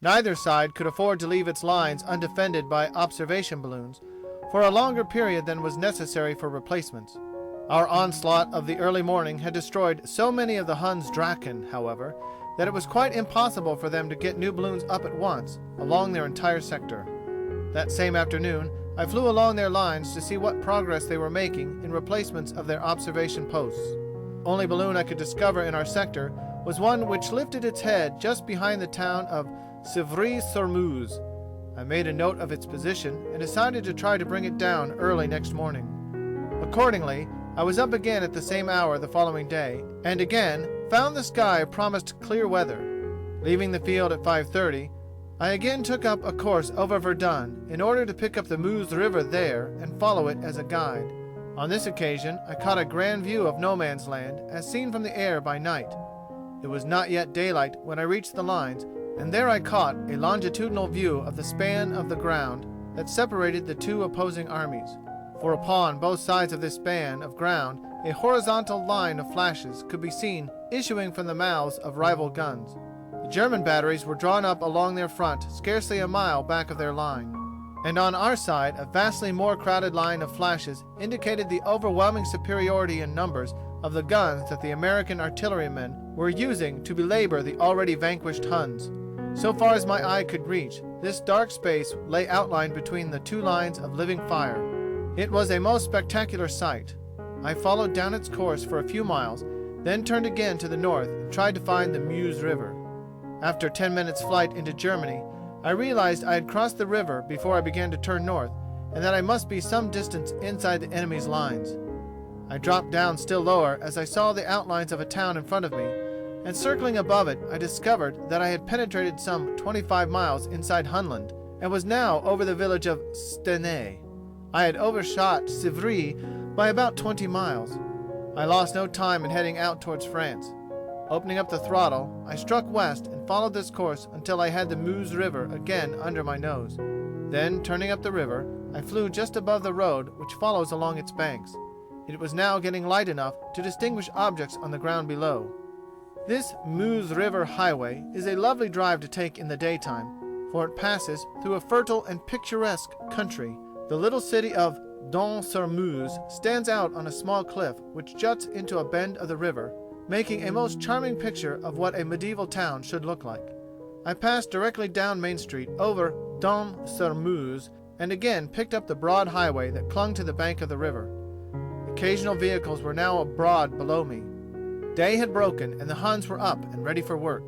Neither side could afford to leave its lines undefended by observation balloons for a longer period than was necessary for replacements. Our onslaught of the early morning had destroyed so many of the Hun's Drachen, however, that it was quite impossible for them to get new balloons up at once along their entire sector. That same afternoon, I flew along their lines to see what progress they were making in replacements of their observation posts. Only balloon I could discover in our sector was one which lifted its head just behind the town of Civry-sur-Meuse. I made a note of its position and decided to try to bring it down early next morning. Accordingly, I was up again at the same hour the following day, and again found the sky promised clear weather. Leaving the field at 5:30, I again took up a course over Verdun in order to pick up the Meuse River there and follow it as a guide. On this occasion, I caught a grand view of no man's land as seen from the air by night. It was not yet daylight when I reached the lines, and there I caught a longitudinal view of the span of the ground that separated the two opposing armies. For upon both sides of this span of ground a horizontal line of flashes could be seen issuing from the mouths of rival guns. The German batteries were drawn up along their front scarcely a mile back of their line, and on our side a vastly more crowded line of flashes indicated the overwhelming superiority in numbers of the guns that the American artillerymen were using to belabor the already vanquished Huns. So far as my eye could reach, this dark space lay outlined between the two lines of living fire. It was a most spectacular sight. I followed down its course for a few miles, then turned again to the north and tried to find the Meuse River. After 10 minutes' flight into Germany, I realized I had crossed the river before I began to turn north, and that I must be some distance inside the enemy's lines. I dropped down still lower as I saw the outlines of a town in front of me, and circling above it, I discovered that I had penetrated some 25 miles inside Hunland, and was now over the village of Stenay. I had overshot Civry by about 20 miles. I lost no time in heading out towards France. Opening up the throttle, I struck west and followed this course until I had the Meuse River again under my nose. Then, turning up the river, I flew just above the road which follows along its banks. It was now getting light enough to distinguish objects on the ground below. This Meuse River highway is a lovely drive to take in the daytime, for it passes through a fertile and picturesque country. The little city of Dons-sur-Meuse stands out on a small cliff which juts into a bend of the river, making a most charming picture of what a medieval town should look like. I passed directly down Main Street over Dons-sur-Meuse and again picked up the broad highway that clung to the bank of the river. Occasional vehicles were now abroad below me. Day had broken and the Huns were up and ready for work.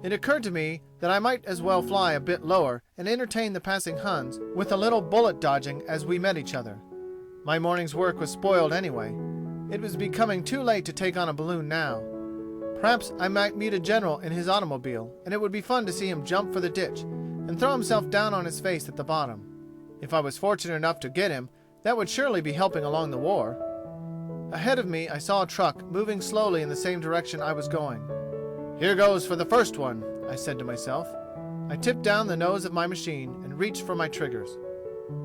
It occurred to me that I might as well fly a bit lower and entertain the passing Huns with a little bullet dodging as we met each other. My morning's work was spoiled anyway. It was becoming too late to take on a balloon now. Perhaps I might meet a general in his automobile, and it would be fun to see him jump for the ditch and throw himself down on his face at the bottom. If I was fortunate enough to get him, that would surely be helping along the war. Ahead of me I saw a truck moving slowly in the same direction I was going. "Here goes for the first one," I said to myself. I tipped down the nose of my machine and reached for my triggers.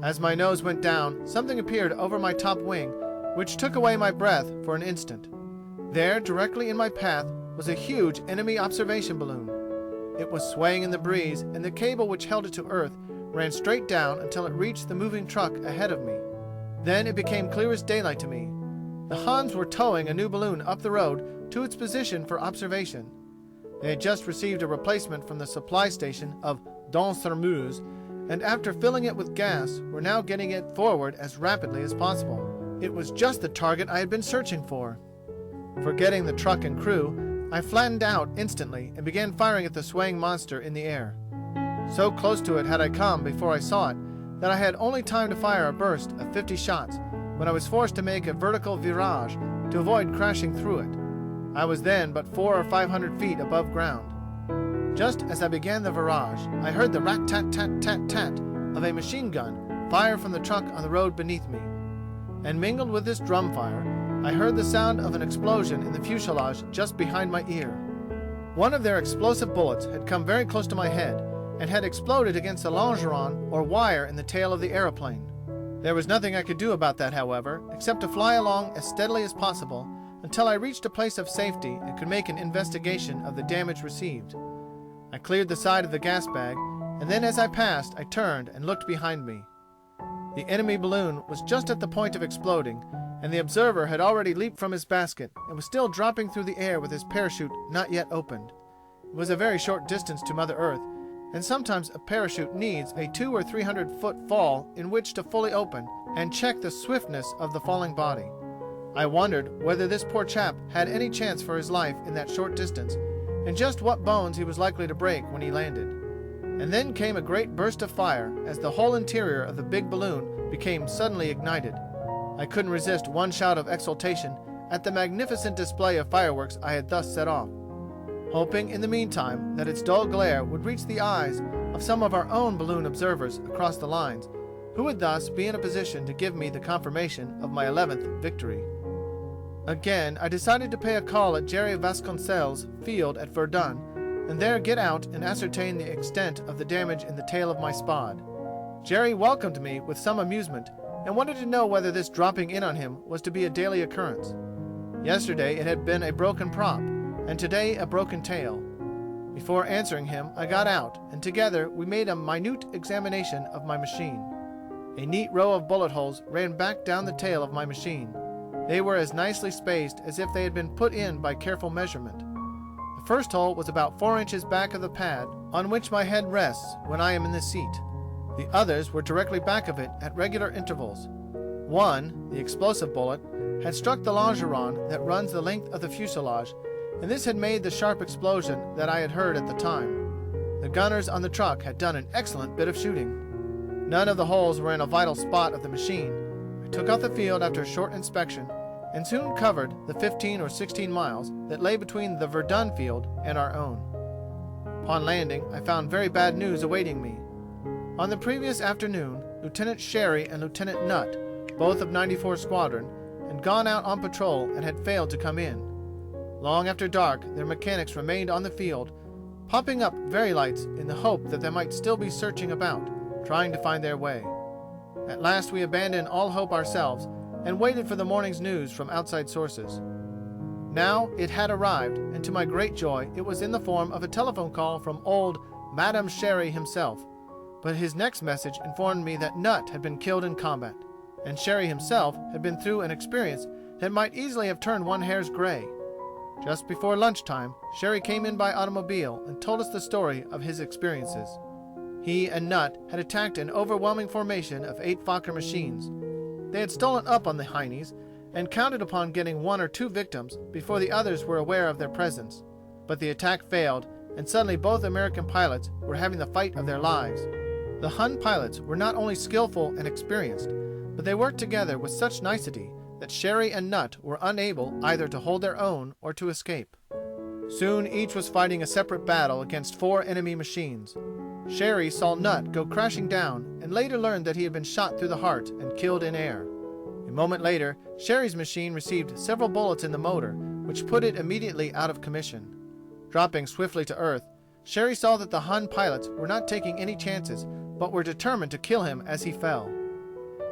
As my nose went down, something appeared over my top wing, which took away my breath for an instant. There, directly in my path, was a huge enemy observation balloon. It was swaying in the breeze, and the cable which held it to earth ran straight down until it reached the moving truck ahead of me. Then it became clear as daylight to me. The Huns were towing a new balloon up the road to its position for observation. They had just received a replacement from the supply station of Dons-sur-Meuse, and after filling it with gas, were now getting it forward as rapidly as possible. It was just the target I had been searching for. Forgetting the truck and crew, I flattened out instantly and began firing at the swaying monster in the air. So close to it had I come before I saw it that I had only time to fire a burst of 50 shots when I was forced to make a vertical virage to avoid crashing through it. I was then but 400 or 500 feet above ground. Just as I began the virage, I heard the rat-tat-tat-tat-tat of a machine gun fire from the truck on the road beneath me. And mingled with this drum fire, I heard the sound of an explosion in the fuselage just behind my ear. One of their explosive bullets had come very close to my head and had exploded against the longeron or wire in the tail of the aeroplane. There was nothing I could do about that, however, except to fly along as steadily as possible until I reached a place of safety and could make an investigation of the damage received. I cleared the side of the gas bag, and then as I passed, I turned and looked behind me. The enemy balloon was just at the point of exploding, and the observer had already leaped from his basket and was still dropping through the air with his parachute not yet opened. It was a very short distance to Mother Earth, and sometimes a parachute needs a 200 or 300-foot fall in which to fully open and check the swiftness of the falling body. I wondered whether this poor chap had any chance for his life in that short distance, and just what bones he was likely to break when he landed. And then came a great burst of fire as the whole interior of the big balloon became suddenly ignited. I couldn't resist one shout of exultation at the magnificent display of fireworks I had thus set off, hoping in the meantime that its dull glare would reach the eyes of some of our own balloon observers across the lines, who would thus be in a position to give me the confirmation of my 11th victory. Again, I decided to pay a call at Jerry Vasconcel's field at Verdun, and there get out and ascertain the extent of the damage in the tail of my spad. Jerry welcomed me with some amusement, and wanted to know whether this dropping in on him was to be a daily occurrence. Yesterday it had been a broken prop, and today a broken tail. Before answering him, I got out, and together we made a minute examination of my machine. A neat row of bullet holes ran back down the tail of my machine. They were as nicely spaced as if they had been put in by careful measurement. The first hole was about 4 inches back of the pad on which my head rests when I am in the seat. The others were directly back of it at regular intervals. One, the explosive bullet, had struck the longeron that runs the length of the fuselage, and this had made the sharp explosion that I had heard at the time. The gunners on the truck had done an excellent bit of shooting. None of the holes were in a vital spot of the machine. I took off the field after a short inspection, and soon covered the 15 or 16 miles that lay between the Verdun field and our own. Upon landing, I found very bad news awaiting me. On the previous afternoon, Lieutenant Sherry and Lieutenant Nutt, both of 94 Squadron, had gone out on patrol and had failed to come in. Long after dark, their mechanics remained on the field, popping up very lights in the hope that they might still be searching about, trying to find their way. At last we abandoned all hope ourselves and waited for the morning's news from outside sources. Now it had arrived, and to my great joy it was in the form of a telephone call from old Madame Sherry himself. But his next message informed me that Nutt had been killed in combat, and Sherry himself had been through an experience that might easily have turned one hair's gray. Just before lunchtime, Sherry came in by automobile and told us the story of his experiences. He and Nutt had attacked an overwhelming formation of 8 Fokker machines. They had stolen up on the Heinies and counted upon getting 1 or 2 victims before the others were aware of their presence. But the attack failed, and suddenly both American pilots were having the fight of their lives. The Hun pilots were not only skillful and experienced, but they worked together with such nicety that Sherry and Nutt were unable either to hold their own or to escape. Soon each was fighting a separate battle against 4 enemy machines. Sherry saw Nutt go crashing down and later learned that he had been shot through the heart and killed in air. A moment later, Sherry's machine received several bullets in the motor, which put it immediately out of commission. Dropping swiftly to earth, Sherry saw that the Hun pilots were not taking any chances, but were determined to kill him as he fell.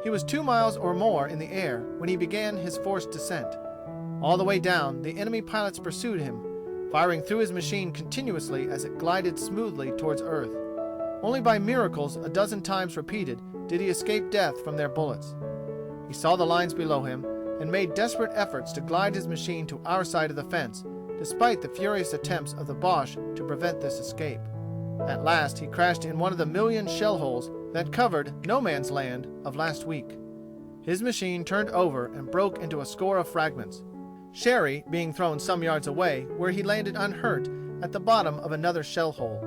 He was 2 miles or more in the air when he began his forced descent. All the way down, the enemy pilots pursued him, firing through his machine continuously as it glided smoothly towards earth. Only by miracles a dozen times repeated did he escape death from their bullets. He saw the lines below him and made desperate efforts to glide his machine to our side of the fence, despite the furious attempts of the Boche to prevent this escape. At last he crashed in one of the million shell holes that covered no man's land of last week. His machine turned over and broke into a score of fragments, Sherry being thrown some yards away, where he landed unhurt at the bottom of another shell hole.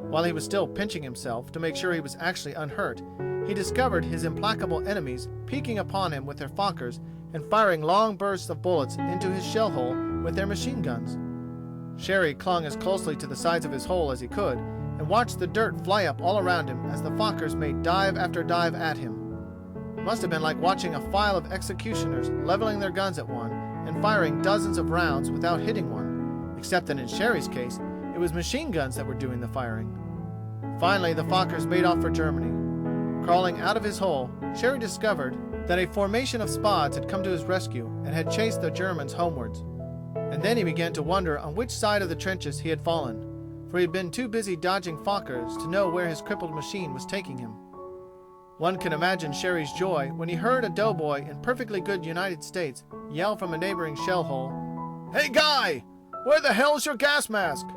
While he was still pinching himself to make sure he was actually unhurt, he discovered his implacable enemies peeking upon him with their Fokkers and firing long bursts of bullets into his shell hole with their machine guns. Sherry clung as closely to the sides of his hole as he could and watched the dirt fly up all around him as the Fokkers made dive after dive at him. It must have been like watching a file of executioners leveling their guns at one and firing dozens of rounds without hitting one, except that in Sherry's case, it was machine guns that were doing the firing. Finally, the Fokkers made off for Germany. Crawling out of his hole, Sherry discovered that a formation of Spads had come to his rescue and had chased the Germans homewards. And then he began to wonder on which side of the trenches he had fallen. for he had been too busy dodging Fokkers to know where his crippled machine was taking him. One can imagine Sherry's joy when he heard a doughboy in perfectly good United States yell from a neighboring shell hole, "Hey, Guy! Where the hell's your gas mask?"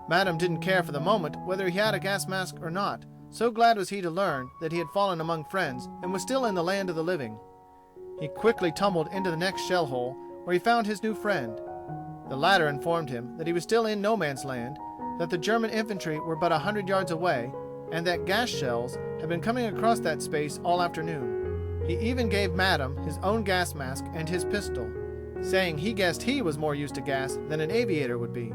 Madam didn't care for the moment whether he had a gas mask or not. So glad was he to learn that he had fallen among friends and was still in the land of the living. He quickly tumbled into the next shell hole, where he found his new friend. The latter informed him that he was still in no man's land, that the German infantry were but 100 yards away, and that gas shells had been coming across that space all afternoon. He even gave Madam his own gas mask and his pistol, saying he guessed he was more used to gas than an aviator would be.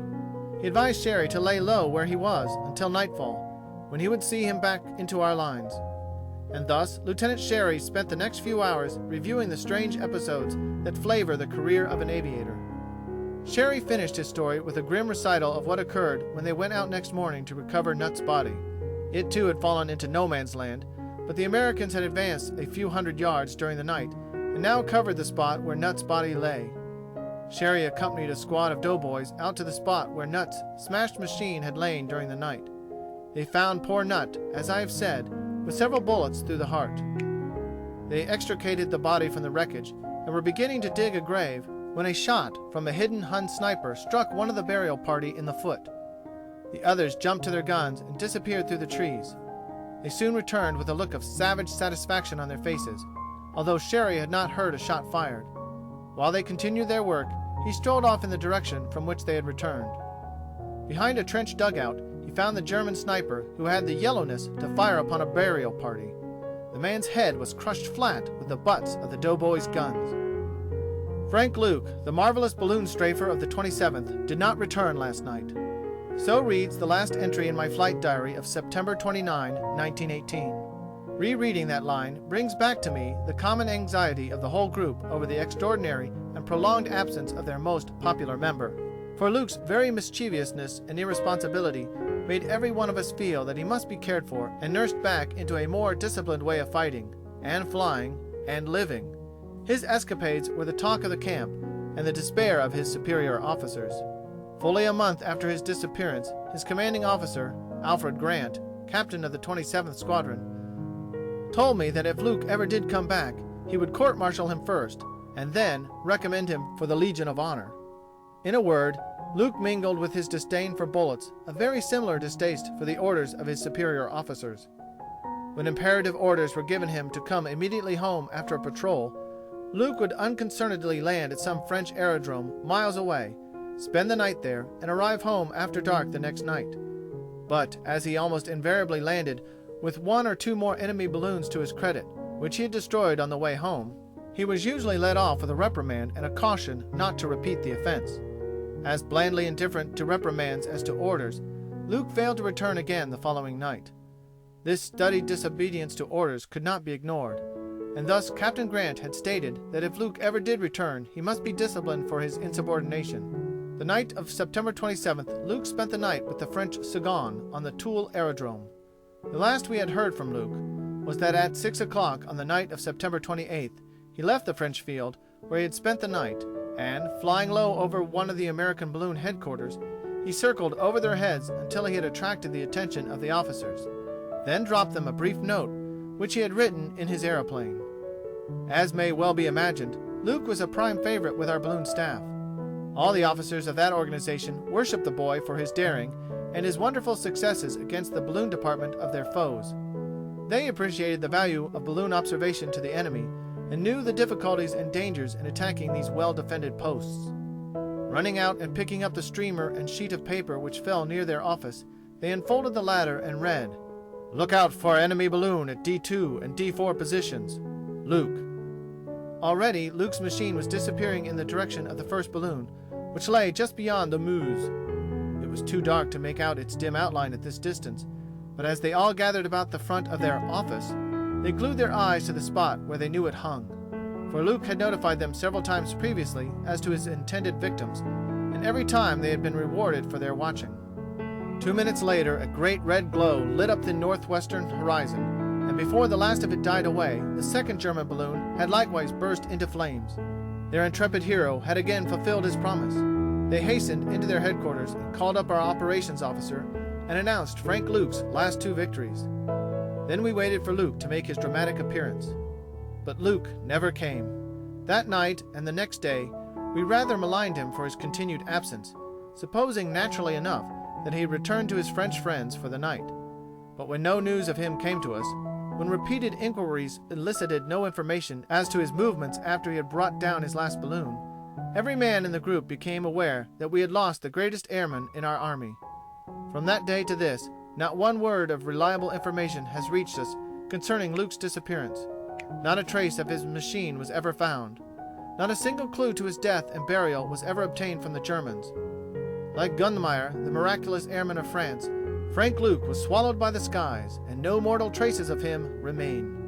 He advised Sherry to lay low where he was until nightfall, when he would see him back into our lines. And thus Lieutenant Sherry spent the next few hours reviewing the strange episodes that flavor the career of an aviator. Sherry finished his story with a grim recital of what occurred when they went out next morning to recover Nutt's body. It too had fallen into no man's land, but the Americans had advanced a few hundred yards during the night and now covered the spot where Nutt's body lay. Sherry accompanied a squad of doughboys out to the spot where Nutt's smashed machine had lain during the night. They found poor Nutt, as I have said, with several bullets through the heart. They extricated the body from the wreckage and were beginning to dig a grave when a shot from a hidden Hun sniper struck one of the burial party in the foot. The others jumped to their guns and disappeared through the trees. They soon returned with a look of savage satisfaction on their faces, although Sherry had not heard a shot fired. While they continued their work, he strolled off in the direction from which they had returned. Behind a trench dugout, he found the German sniper who had the yellowness to fire upon a burial party. The man's head was crushed flat with the butts of the doughboys' guns. Frank Luke, the marvelous balloon strafer of the 27th, did not return last night. So reads the last entry in my flight diary of September 29, 1918. Rereading that line brings back to me the common anxiety of the whole group over the extraordinary and prolonged absence of their most popular member. For Luke's very mischievousness and irresponsibility made every one of us feel that he must be cared for and nursed back into a more disciplined way of fighting, and flying, and living. His escapades were the talk of the camp, and the despair of his superior officers. Fully a month after his disappearance, his commanding officer, Alfred Grant, captain of the 27th Squadron, told me that if Luke ever did come back, he would court-martial him first, and then recommend him for the Legion of Honor. In a word, Luke mingled with his disdain for bullets a very similar distaste for the orders of his superior officers. When imperative orders were given him to come immediately home after a patrol, Luke would unconcernedly land at some French aerodrome miles away, spend the night there, and arrive home after dark the next night. But as he almost invariably landed with one or two more enemy balloons to his credit, which he had destroyed on the way home, he was usually let off with a reprimand and a caution not to repeat the offense. As blandly indifferent to reprimands as to orders, Luke failed to return again the following night. This studied disobedience to orders could not be ignored, and thus Captain Grant had stated that if Luke ever did return, he must be disciplined for his insubordination. The night of September 27th, Luke spent the night with the French second on the Toul aerodrome. The last we had heard from Luke was that at 6 o'clock on the night of September 28th, he left the French field where he had spent the night, and, flying low over one of the American balloon headquarters, he circled over their heads until he had attracted the attention of the officers, then dropped them a brief note which he had written in his aeroplane. As may well be imagined, Luke was a prime favorite with our balloon staff. All the officers of that organization worshipped the boy for his daring and his wonderful successes against the balloon department of their foes. They appreciated the value of balloon observation to the enemy and knew the difficulties and dangers in attacking these well-defended posts. Running out and picking up the streamer and sheet of paper which fell near their office, they unfolded the latter and read, "Look out for enemy balloon at D2 and D4 positions. Luke." Already, Luke's machine was disappearing in the direction of the first balloon, which lay just beyond the Meuse. It was too dark to make out its dim outline at this distance, but as they all gathered about the front of their office, they glued their eyes to the spot where they knew it hung. For Luke had notified them several times previously as to his intended victims, and every time they had been rewarded for their watching. 2 minutes later, a great red glow lit up the northwestern horizon, and before the last of it died away, the second German balloon had likewise burst into flames. Their intrepid hero had again fulfilled his promise. They hastened into their headquarters and called up our operations officer and announced Frank Luke's last 2 victories. Then we waited for Luke to make his dramatic appearance. But Luke never came. That night and the next day, we rather maligned him for his continued absence, supposing naturally enough that he had returned to his French friends for the night. But when no news of him came to us, when repeated inquiries elicited no information as to his movements after he had brought down his last balloon, every man in the group became aware that we had lost the greatest airman in our army. From that day to this, not one word of reliable information has reached us concerning Luke's disappearance. Not a trace of his machine was ever found. Not a single clue to his death and burial was ever obtained from the Germans. Like Gunmeyer, the miraculous airman of France, Frank Luke was swallowed by the skies, and no mortal traces of him remain.